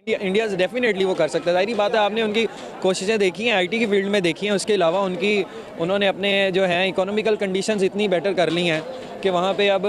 India से definitely वो कर सकता है। ज़ाहिर बात है, आपने उनकी कोशिशें देखी हैं, आईटी की फील्ड में देखी हैं, उसके अलावा उन्होंने अपने जो हैं इकोनॉमिकल कंडीशंस इतनी बेटर कर ली हैं कि वहाँ पे अब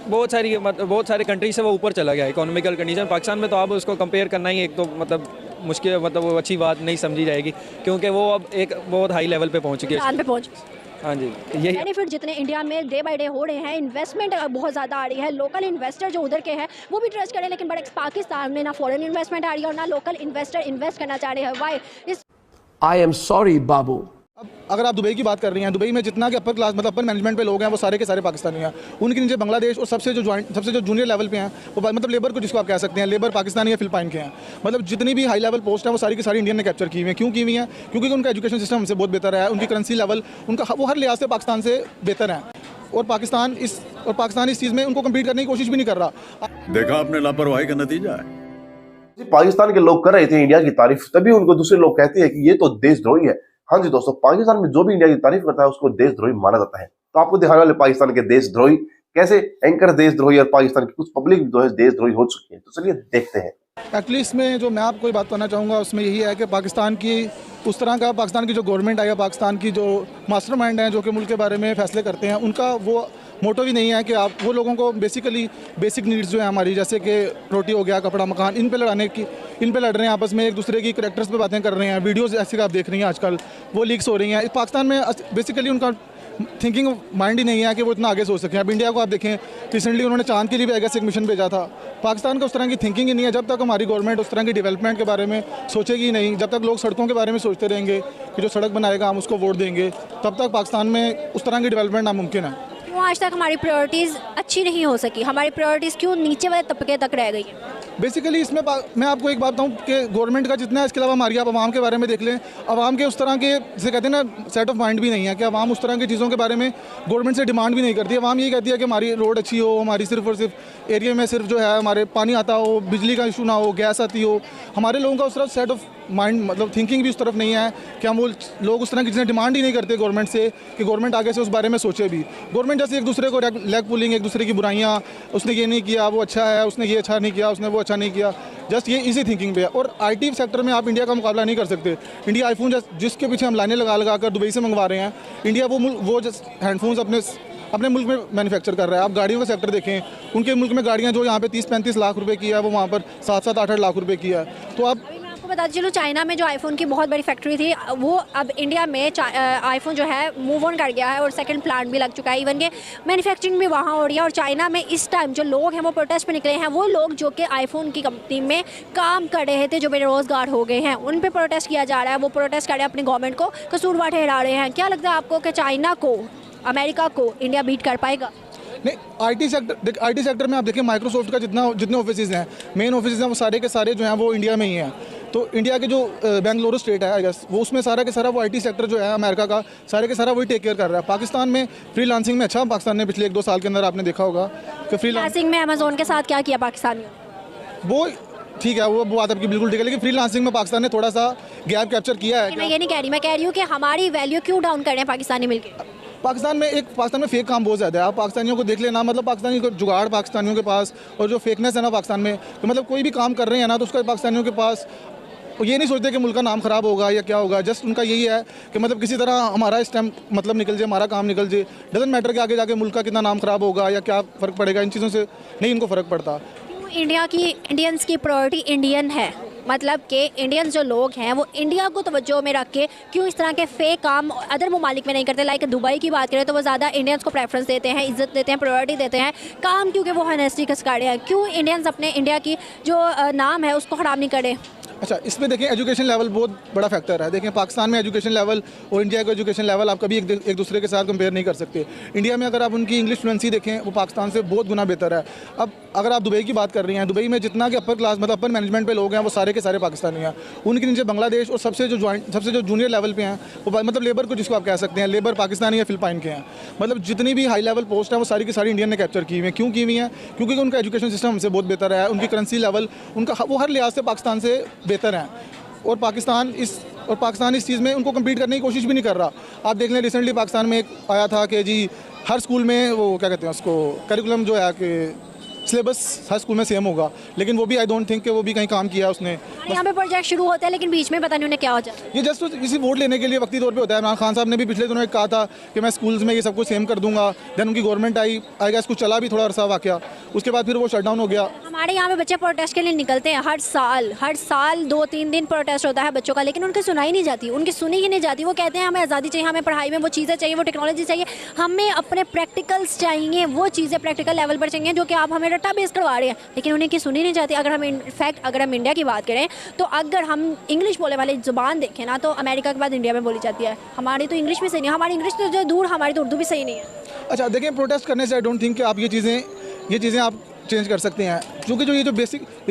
बहुत सारे कंट्री से वो ऊपर चला गया इकोनॉमिकल कंडीशन। पाकिस्तान में तो आप उसको कंपेयर करना ही एक तो मुश्किल, वो अच्छी बात नहीं समझी जाएगी, क्योंकि वो अब एक बहुत हाई लेवल पे पहुँच गया। हाँ जी, यही बेनिफिट जितने इंडिया में डे बाय डे हो रहे हैं, इन्वेस्टमेंट बहुत ज़्यादा आ रही है, लोकल इन्वेस्टर जो उधर के हैं वो भी ट्रस्ट करें, लेकिन बट पाकिस्तान में ना फॉरेन इन्वेस्टमेंट आ रही है और ना लोकल इन्वेस्टर इन्वेस्ट करना चाह रहे हैं। वाई इस आई एम सॉरी बाबू। अब अगर आप दुबई की बात कर रही हैं, दुबई में जितना कि अपर क्लास अपर मैनेजमेंट पे लोग हैं वो सारे के सारे पाकिस्तानी हैं। उनके नीचे बांग्लादेश और सबसे जो जूनियर लेवल पे हैं वो लेबर को जिसको आप कह सकते हैं, लेबर पाकिस्तानी या फिलिपाइन के हैं। जितनी भी हाई लेवल पोस्ट हैं वो सारी की सारी इंडियन ने कैप्चर की हुई हैं। क्यों की हुई हैं? क्योंकि उनका एजुकेशन सिस्टम हमसे बहुत बेहतर है, उनकी करेंसी लेवल उनका वो हर लिहाज से पाकिस्तान से बेहतर है, और पाकिस्तान इस चीज़ में उनको कम्पीट करने की कोशिश भी नहीं कर रहा। देखा आपने लापरवाही का नतीजा है। पाकिस्तान के लोग कर रहे थे इंडिया की तारीफ, तभी उनको दूसरे लोग कहते हैं कि ये तो देशद्रोही है। हाँ जी दोस्तों, पाकिस्तान में जो भी इंडिया की तारीफ करता है उसको देशद्रोही माना जाता है। तो आपको दिखाने वाले पाकिस्तान के देशद्रोही, कैसे एंकर देशद्रोही और पाकिस्तान की कुछ पब्लिक जो है देशद्रोही हो चुकी है। तो चलिए देखते हैं। एक्चुअली इसमें जो मैं आपको बात करना चाहूँगा उसमें यही है कि पाकिस्तान की जो गवर्नमेंट है या पाकिस्तान की जो मास्टरमाइंड हैं जो कि मुल्क के बारे में फैसले करते हैं, उनका वो मोटो भी नहीं है कि आप वो लोगों को बेसिक नीड्स जो है हमारी, जैसे कि रोटी हो गया, कपड़ा, मकान, इन पे लड़ रहे हैं आपस में, एक दूसरे की करैक्टर्स पे बातें कर रहे हैं। वीडियोस ऐसे आप देख रही हैं आजकल वो लीक्स हो रही हैं। पाकिस्तान में बेसिकली उनका थिंकिंग माइंड ही नहीं है कि वो इतना आगे सोच सकें। अब इंडिया को आप देखें, रिसेंटली उन्होंने चांद के लिए भी एक मिशन भेजा था। पाकिस्तान का उस तरह की थिंकिंग ही नहीं है। जब तक हमारी गवर्नमेंट उस तरह की डेवलपमेंट के बारे में सोचेगी नहीं, जब तक लोग सड़कों के बारे में सोचते रहेंगे कि जो सड़क बनाएगा हम उसको वोट देंगे, तब तक पाकिस्तान में उस तरह की डेवलपमेंट नामुमकिन है। क्यों आज तक हमारी प्रायोरिटीज़ अच्छी नहीं हो सकी? हमारी प्रायोरिटीज़ क्यों नीचे वाले तबके तक रह गई है? बेसिकली इसमें मैं आपको एक बात बताऊं कि गवर्नमेंट का जितना है, इसके अलावा हमारी आप आवाम के बारे में देख लें, आवाम के उस तरह के जैसे कहते हैं ना सेट ऑफ माइंड भी नहीं है कि आवाम उस तरह की चीज़ों के बारे में गवर्नमेंट से डिमांड भी नहीं करती। आवाम यही कहती है कि हमारी रोड अच्छी हो, हमारी सिर्फ और सिर्फ एरिया में सिर्फ जो है हमारे पानी आता हो, बिजली का इशू ना हो, गैस आती हो। हमारे लोगों का उस तरफ सेट ऑफ माइंड थिंकिंग भी उस तरफ नहीं है कि हम वो लोग उस तरह की चीज़ें डिमांड ही नहीं करते गवर्नमेंट से कि गवर्नमेंट आगे से उस बारे में सोचे भी। गवर्नमेंट जैसे एक दूसरे को लेग पुलिंग, एक दूसरे की बुराइयाँ, उसने ये नहीं किया वो अच्छा है, उसने ये अच्छा नहीं किया, उसने वो अच्छा नहीं किया, जस्ट ये इसी थिंकिंग पे है। और आईटी सेक्टर में आप इंडिया का मुकाबला नहीं कर सकते। इंडिया आईफोन जिसके पीछे हम लाइनें लगा कर दुबई से मंगवा रहे हैं, इंडिया वो हैंडफोन्स अपने मुल्क में मैन्युफैक्चर कर रहा है। आप गाड़ियों का सेक्टर देखें, उनके मुल्क में गाड़ियाँ जो यहाँ पे 30-35 लाख रुपए की है, वो वहाँ पर 7-7, 8-8 लाख रुपए की है। तो आप बता चलो, चाइना में जो आईफोन की बहुत बड़ी फैक्ट्री थी, वो अब इंडिया में आईफोन जो है मूव ऑन कर गया है और सेकंड प्लांट भी लग चुका है। इवन के मैन्युफैक्चरिंग भी वहाँ हो रही है। और चाइना में इस टाइम जो लोग हैं वो प्रोटेस्ट पे निकले हैं, वो लोग जो कि आईफोन की कंपनी में काम कर रहे थे, जो बेरोजगार हो गए हैं, उन पर प्रोटेस्ट किया जा रहा है। वो प्रोटेस्ट कर रहे हैं, अपनी गवर्नमेंट को कसूरवार ठहरा रहे हैं। क्या लगता है आपको कि चाइना को, अमेरिका को इंडिया बीट कर पाएगा? नहीं, आईटी सेक्टर में आप देखिए, माइक्रोसॉफ्ट का जितने ऑफिस हैं, मेन ऑफिस हैं, वो सारे के सारे जो हैं वो इंडिया में ही हैं। तो इंडिया के जो बेंगलुरु स्टेट है आई गेस, वो उसमें सारा के सारा वो आईटी सेक्टर जो है अमेरिका का सारे के सारा वही टेक केयर कर रहा है। पाकिस्तान में फ्रीलांसिंग में अच्छा, पाकिस्तान ने पिछले 1-2 साल के अंदर आपने देखा होगा कि फ्रीलांसिंग में अमेजोन के साथ क्या किया पाकिस्तानियों, वो ठीक है, वो बात आपकी बिल्कुल ठीक है, लेकिन फ्रीलांसिंग में पाकिस्तान ने थोड़ा सा गैप कैप्चर किया है। मैं ये नहीं कह रही, मैं कह रही हूँ कि हमारी वैल्यू क्यों डाउन कर रहे हैं पाकिस्तानी मिलकर? पाकिस्तान में फेक काम बहुत ज़्यादा है। आप पाकिस्तानियों को देख लेना, पाकिस्तानी को जुगाड़ पाकिस्तानियों के पास, और जो फेकनेस है ना पाकिस्तान में, तो कोई भी काम कर रहे हैं ना, तो उसका पाकिस्तानियों के पास ये नहीं सोचते कि मुल्क का नाम ख़राब होगा या क्या होगा। जस्ट उनका यही है कि किसी तरह हमारा इस टाइम निकल जाए, हमारा काम निकल जाए। डजंट मैटर कि आगे जाके मुल्क का कितना नाम ख़राब होगा या क्या फ़र्क पड़ेगा, इन चीज़ों से नहीं इनको फ़र्क पड़ता। इंडियंस की प्रायोरिटी इंडियन है, मतलब कि इंडियंस जो लोग हैं वो इंडिया को तवज्जो में रख के क्यों इस तरह के फेक काम अदर ममालिक में नहीं करते? लाइक दुबई की बात करें तो वो ज़्यादा इंडियंस को प्रेफरेंस देते हैं, इज्जत देते हैं, प्रायोरिटी देते हैं काम, क्योंकि वो हनेस्टी का शिकार हैं। क्यों इंडियंस अपने इंडिया की जो नाम है उसको ख़राब नहीं करें? अच्छा, इसमें देखें एजुकेशन लेवल बहुत बड़ा फैक्टर है। देखें पाकिस्तान में एजुकेशन लेवल और इंडिया का एजुकेशन लेवल आप कभी एक दूसरे के साथ कंपेयर नहीं कर सकते। इंडिया में अगर आप उनकी इंग्लिश फ्लुएंसी देखें, वो पाकिस्तान से बहुत गुना बेहतर है। अब अगर आप दुबई की बात कर रही हैं, दुबई में जितना कि अपर मैनेजमेंट पे लोग हैं वो सारे के सारे पाकिस्तानी हैं। उनके नीचे बांग्लादेश और सबसे जो जूनियर लेवल पे हैं वो लेबर को जिसको आप कह सकते हैं, लेबर पाकिस्तानी या फिलिपाइन के हैं। जितनी भी हाई लेवल पोस्ट हैं वो सारी की सारी इंडियन ने कैप्चर की हुई हैं। क्यों की हुई हैं? क्योंकि उनका एजुकेशन सिस्टम हमसे बहुत बेहतर है, उनकी करेंसी लेवल वो हर लिहाज से पाकिस्तान से बेहतर है, और पाकिस्तान इस चीज़ में उनको कम्पीट करने की कोशिश भी नहीं कर रहा। आप देख लें, रिसेंटली पाकिस्तान में एक आया था कि जी हर स्कूल में वो क्या कहते हैं उसको, करिकुलम जो है कि सिलेबस हर स्कूल में सेम होगा, लेकिन वो भी आई डोंट थिंक कि वो भी कहीं काम किया है उसने। यहाँ पे प्रोजेक्ट शुरू होता है लेकिन बीच में पता नहीं उन्हें क्या हो जाता है। ये जस्ट किसी वोट लेने के लिए वक्ती तौर पे होता है। इमरान खान साहब ने भी पिछले दिनों एक कहा था कि मैं स्कूल्स में ये सब कुछ सेम कर दूंगा, देन उनकी गवर्नमेंट आई गेस कुछ चला भी थोड़ा अरसा वाकया, उसके बाद फिर वो शट डाउन हो गया। हमारे यहाँ पे बच्चे प्रोटेस्ट के लिए निकलते हैं हर साल 2-3 दिन प्रोटेस्ट होता है बच्चों का, लेकिन उनकी सुनाई नहीं जाती, उनकी सुनी ही नहीं जाती। वो कहते हैं हमें आज़ादी चाहिए, हमें पढ़ाई में वो चीज़ें चाहिए, वो टेक्नोलॉजी चाहिए, हमें अपने प्रैक्टिकल्स चाहिए, वो चीज़ें प्रैक्टिकल लेवल पर चाहिए जो कि आप हमें रट्टा बेस करवा रहे हैं, लेकिन उन्हें की सुनी नहीं जाती। अगर हम इनफैक्ट अगर हम इंडिया की बात करें तो अगर हम इंग्लिश बोलने वाली ज़ुबान देखें ना तो अमेरिका के बाद इंडिया में बोली जाती है। हमारी तो इंग्लिश भी सही नहीं है, हमारी इंग्लिश तो जो दूर, हमारी तो उर्दू भी सही नहीं है। अच्छा देखिए, प्रोटेस्ट करने से आई डोंट थिंक कि आप ये चीज़ें आप चेंज कर सकते हैं, क्योंकि जो ये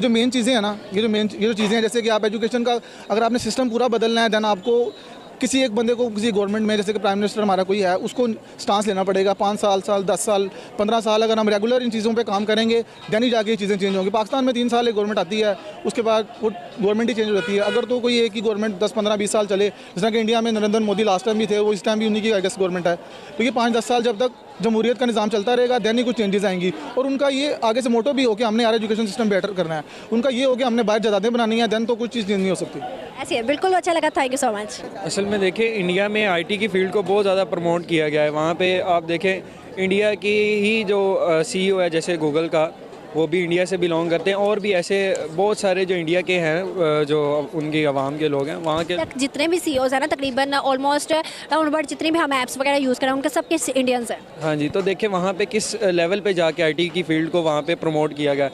जो मेन चीज़ें हैं ना, ये जो चीज़ें हैं, जैसे कि आप एजुकेशन का अगर आपने सिस्टम पूरा बदलना है, देन आपको किसी एक बंदे को किसी गवर्नमेंट में, जैसे कि प्राइम मिनिस्टर हमारा कोई है, उसको स्टांस लेना पड़ेगा 5 साल 10 साल 15 साल। अगर हम रेगुलर इन चीज़ों पे काम करेंगे देन ही जाके ये चीज़ें चेंज होंगी। पाकिस्तान में 3 साल एक गवर्नमेंट आती है, उसके बाद वो गवर्नमेंट ही चेंज हो जाती है। अगर तो कोई एक ही गवर्नमेंट 10 15 20 साल चले, जैसा कि इंडिया में नरेंद्र मोदी लास्ट टाइम भी थे, वो इस टाइम भी उन्हीं की आइडियस गवर्नमेंट है, क्योंकि 5-10 साल जब तक जमहूरियत का निज़ाम चलता रहेगा देन ही कुछ चेंजेस आएंगी। और उनका ये आगे से मोटो भी हो कि हमने यार एजुकेशन सिस्टम बेटर करना है, उनका ये हो कि हमने बाहर जायदादें बनानी है, देन तो कुछ चीज़ चेंज नहीं हो सकती। ऐसे है, बिल्कुल अच्छा लगा, थैंक यू सो मच। असल में देखिए, इंडिया में आईटी की फील्ड को बहुत ज़्यादा प्रमोट किया गया है। वहाँ पे आप देखें इंडिया की ही जो सीईओ है जैसे गूगल का, वो भी इंडिया से बिलोंग करते हैं, और भी ऐसे बहुत सारे जो इंडिया के हैं जो उनकी आवाम के लोग हैं वहाँ के। जितने भी सीईओज हैं ना तकरीबन ऑलमोस्ट राउंड अबाउट जितनी भी हम ऐप्स वगैरह यूज़ कर रहे हैं उनके सबके इंडियंस हैं। हाँ जी, तो देखिए वहाँ पे किस लेवल पे जाके आईटी की फील्ड को वहाँ पे प्रमोट किया गया।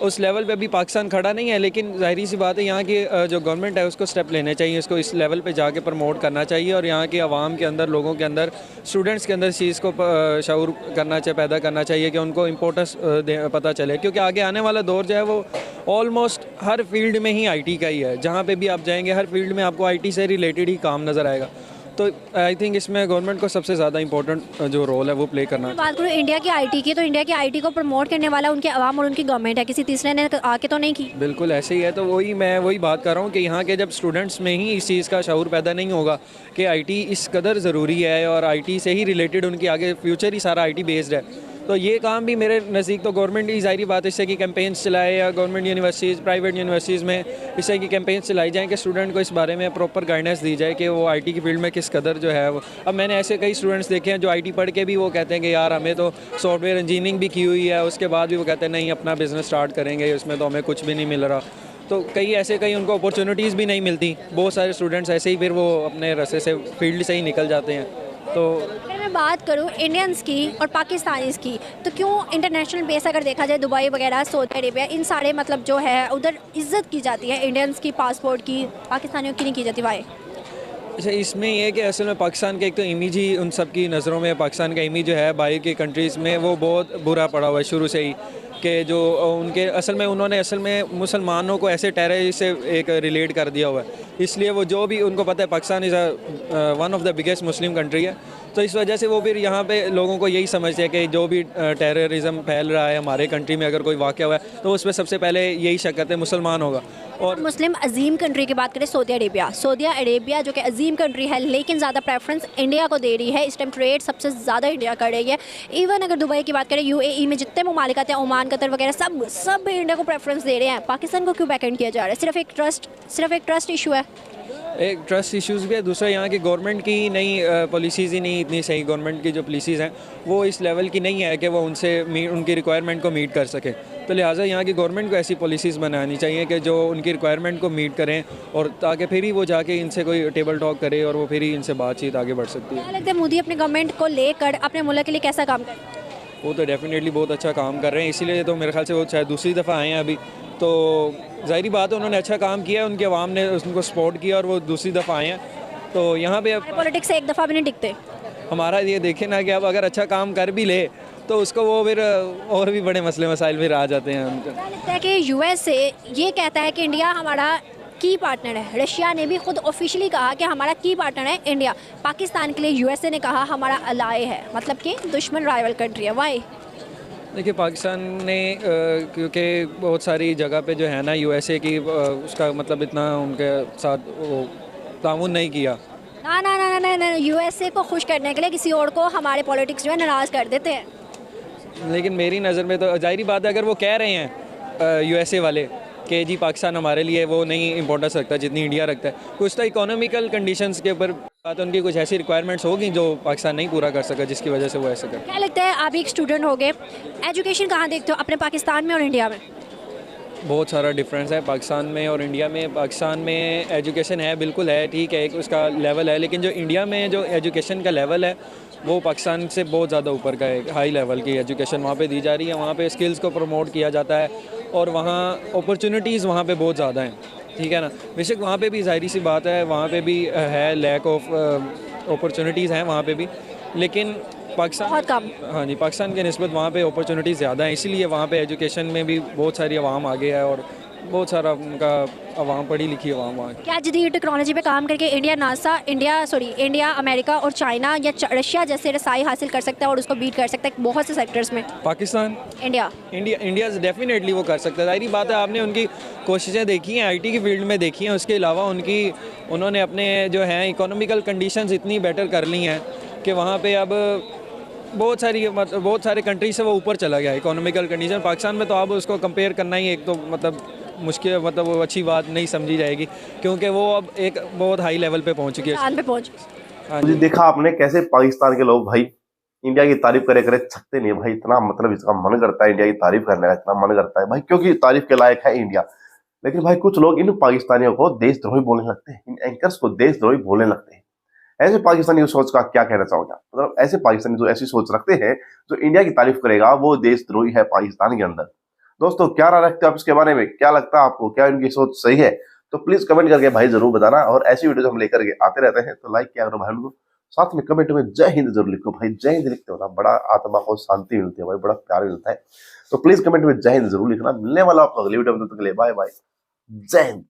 उस लेवल पे अभी पाकिस्तान खड़ा नहीं है, लेकिन जाहिर सी बात है यहाँ की जो गवर्नमेंट है उसको स्टेप लेने चाहिए, उसको इस लेवल पे जाके प्रमोट करना चाहिए, और यहाँ के आवाम के अंदर, लोगों के अंदर, स्टूडेंट्स के अंदर इस चीज़ को शऊर करना चाहिए, पैदा करना चाहिए कि उनको इम्पोर्टेंस पता चले, क्योंकि आगे आने वाला दौर जो है वो ऑलमोस्ट हर फील्ड में ही आईटी का ही है। जहाँ पे भी आप जाएंगे हर फील्ड में आपको आईटी से रिलेटेड ही काम नज़र आएगा। तो आई थिंक इसमें गवर्नमेंट को सबसे ज़्यादा इंपॉर्टेंट जो रोल है वो प्ले करना है। बात करूँ इंडिया की आईटी की, तो इंडिया की आईटी को प्रमोट करने वाला उनके अवाम और उनकी गवर्नमेंट है, किसी तीसरे ने आके तो नहीं की। बिल्कुल ऐसे ही है। तो मैं वही बात कर रहा हूँ कि यहाँ के जब स्टूडेंट्स में ही इस चीज़ का शऊर पैदा नहीं होगा कि आईटी इस कदर ज़रूरी है और आईटी से ही रिलेटेड उनकी आगे फ्यूचर ही सारा आईटी बेस्ड है, तो ये काम भी मेरे नज़दीक तो गवर्नमेंट ही ज़ाहिर बात इससे कि कैंपेन्स चलाए, या गवर्नमेंट यूनिवर्सिटीज़, प्राइवेट यूनिवर्सिटीज़ में इस तरह की कैंपेन्स चलाई जाएँ कि स्टूडेंट को इस बारे में प्रॉपर गाइडेंस दी जाए कि वो आईटी की फील्ड में किस कदर जो है वो। अब मैंने ऐसे कई स्टूडेंट्स देखे हैं जो आईटी पढ़ के भी वो कहते हैं कि यार हमें तो सॉफ्टवेयर इंजीनियरिंग भी की हुई है, उसके बाद भी वो कहते हैं नहीं अपना बिज़नेस स्टार्ट करेंगे, उसमें तो हमें कुछ भी नहीं मिल रहा। तो कई उनको अपॉर्चुनिटीज़ भी नहीं मिलती। बहुत सारे स्टूडेंट्स ऐसे ही फिर वो अपने रास्ते से फील्ड से ही निकल जाते हैं। तो अगर मैं बात करूँ इंडियंस की और पाकिस्तानीज़ की, तो क्यों इंटरनेशनल बेस अगर देखा जाए दुबई वगैरह, सऊदी अरेबिया, इन सारे मतलब जो है उधर इज़्ज़त की जाती है इंडियंस की, पासपोर्ट की, पाकिस्तानियों की नहीं की जाती? वाई? अच्छा, इसमें ये है कि असल में पाकिस्तान का एक तो इमेज ही उन सब की नज़रों में, पाकिस्तान का इमेज जो है बाहर की कंट्रीज़ में वो बहुत बुरा पड़ा हुआ है शुरू से ही, कि जो उनके उन्होंने मुसलमानों को ऐसे टेररिस्ट से एक रिलेट कर दिया हुआ है। इसलिए वो जो भी उनको पता है Pakistan is one of the biggest Muslim country है, तो इस वजह से वो फिर यहाँ पे लोगों को यही समझते हैं कि जो भी टेररिज्म फैल रहा है हमारे कंट्री में, अगर कोई वाक़या हुआ है तो उस पर सबसे पहले यही शक करते हैं मुसलमान होगा। और मुस्लिम अजीम कंट्री की बात करें, सऊदी अरेबिया जो कि अजीम कंट्री है लेकिन ज़्यादा प्रेफरेंस इंडिया को दे रही है, इस टाइम ट्रेड सबसे ज़्यादा इंडिया कर रही है। इवन अगर दुबई की बात करें, यूएई में जितने ममालिकत हैं, ओमान, कतर वगैरह, सब इंडिया को प्रेफरेंस दे रहे हैं। पाकिस्तान को क्यों बैकएंड किया जा रहा है? सिर्फ एक ट्रस्ट इशू है। एक ट्रस्ट इश्यूज़ भी है, दूसरा यहाँ की गवर्नमेंट की नई पॉलिसीज़ ही नहीं इतनी सही, गवर्नमेंट की जो पॉलिसीज़ हैं वो इस लेवल की नहीं है कि वो उनकी रिक्वायरमेंट को मीट कर सके। तो लिहाजा यहाँ की गवर्नमेंट को ऐसी पॉलिसीज़ बनानी चाहिए कि जो उनकी रिक्वायरमेंट को मीट करें, और ताकि फिर ही वो जाके इनसे कोई टेबल टॉक करे और वो फिर ही इनसे बातचीत आगे बढ़ सकती है। क्या लगता है मोदी अपने गवर्नमेंट को लेकर अपने मुल्क के लिए कैसा काम कर रहे हैं? वो तो डेफिनेटली बहुत अच्छा काम कर रहे हैं, इसीलिए तो मेरे ख्याल से वो शायद दूसरी दफ़ा आए हैं अभी, तो ज़ाहिर बात है उन्होंने अच्छा काम किया, उनकी आवाम ने उनको सपोर्ट किया और वो दूसरी दफ़ा आए हैं। तो यहाँ पे पॉलिटिक्स से एक दफ़ा भी नहीं टिकते। हमारा ये देखें ना कि अब अगर अच्छा काम कर भी ले तो उसको वो फिर और भी बड़े मसले मसाइल फिर आ जाते हैं उनके। क्या लगता है कि यूएसए ये कहता है कि इंडिया हमारा की पार्टनर है, रशिया ने भी खुद ऑफिशियली कहा कि हमारा की पार्टनर है इंडिया, पाकिस्तान के लिए यूएसए ने कहा हमारा अलाय है, मतलब कि दुश्मन राइवल कंट्री है। वाई? देखिए पाकिस्तान ने क्योंकि बहुत सारी जगह पे जो है ना यूएसए की उसका मतलब इतना उनके साथ वो ताउन नहीं किया। ना ना यूएसए को खुश करने के लिए किसी और को हमारे पॉलिटिक्स जो है नाराज़ कर देते हैं। लेकिन मेरी नज़र में तो जाहिर बात है, अगर वो कह रहे हैं यूएसए वाले कि जी पाकिस्तान हमारे लिए वो नहीं इंपॉर्टेंस रखता जितनी इंडिया रखता है, कुछ तो इकोनॉमिकल कंडीशंस के ऊपर बात, उनकी कुछ ऐसी रिक्वायरमेंट्स होगी जो पाकिस्तान नहीं पूरा कर सका, जिसकी वजह से वो ऐसे कर। क्या लगता है, आप एक स्टूडेंट हो गए, एजुकेशन कहाँ देखते हो अपने पाकिस्तान में और इंडिया में? बहुत सारा डिफरेंस है पाकिस्तान में और इंडिया में। पाकिस्तान में एजुकेशन है, बिल्कुल है, ठीक है, एक उसका लेवल है, लेकिन जो इंडिया में जो एजुकेशन का लेवल है वो पाकिस्तान से बहुत ज़्यादा ऊपर का है। हाई लेवल की एजुकेशन वहाँ पे दी जा रही है, वहाँ पे स्किल्स को प्रमोट किया जाता है और वहाँ अपॉर्चुनिटीज़ वहाँ पे बहुत ज़्यादा हैं, ठीक है ना। बेशक वहाँ पे भी ज़ाहिर सी बात है, वहाँ पे भी है लैक ऑफ अपॉर्चुनिटीज़ हैं वहाँ पे भी, लेकिन पाकिस्तान बहुत कम। हाँ जी, पाकिस्तान के निस्बत वहाँ पे अपॉर्चुनिटीज़ ज़्यादा हैं, इसीलिए वहाँ पे एजुकेशन में भी बहुत सारी अवाम आगे है और बहुत सारा उनका अवाम, पढ़ी लिखी अवाम वहाँ की। क्या जदीद टेक्नोलॉजी पे काम करके इंडिया अमेरिका और चाइना या रशिया जैसे रसाई हासिल कर सकता है और उसको बीट कर सकता है बहुत से सेक्टर्स में? पाकिस्तान, इंडिया डेफिनेटली वो कर सकता है। जाहिर बात है, आपने उनकी कोशिशें देखी हैं, आईटी की फील्ड में देखी हैं, उसके अलावा उन्होंने अपने जो हैं इकोनॉमिकल कंडीशंस इतनी बेटर कर ली हैं कि वहाँ पे अब बहुत सारे कंट्री से वो ऊपर चला गया इकोनॉमिकल कंडीशन। पाकिस्तान में तो अब उसको कंपेयर करना ही एक तो मुश्किल, वो अच्छी बात नहीं समझी जाएगी, क्योंकि वो अब एक बहुत हाई लेवल पे पहुंच चुकी है। हाँ जी, देखा आपने कैसे पाकिस्तान के लोग भाई इंडिया की तारीफ करे करे थकते नहीं भाई, इतना इसका मन करता है इंडिया की तारीफ करने का, इतना मन करता है भाई, क्योंकि तारीफ के लायक है इंडिया। लेकिन भाई कुछ लोग इन पाकिस्तानियों को देशद्रोही बोलने लगते हैं, इन एंकर्स को देशद्रोही बोलने लगते हैं। ऐसे पाकिस्तानी सोच का क्या कहना चाहोगे? मतलब ऐसे पाकिस्तानी जो ऐसी सोच रखते हैं, जो इंडिया की तारीफ करेगा वो देशद्रोही है पाकिस्तान के अंदर। दोस्तों क्या राय रखते हो आप इसके बारे में? क्या लगता है आपको, क्या इनकी सोच सही है? तो प्लीज कमेंट करके भाई जरूर बताना, और ऐसी वीडियो हम लेकर के आते रहते हैं, तो लाइक किया करो भाई उनको, साथ में कमेंट में जय हिंद जरूर लिखो भाई। जय हिंद लिखते हो ना, बड़ा आत्मा को शांति मिलती है भाई, बड़ा प्यार मिलता है। तो प्लीज कमेंट में जय हिंद जरूर लिखना। मिलने वाला आपको अगली वीडियो में, तब तक के लिए बाय बाय, जय हिंद।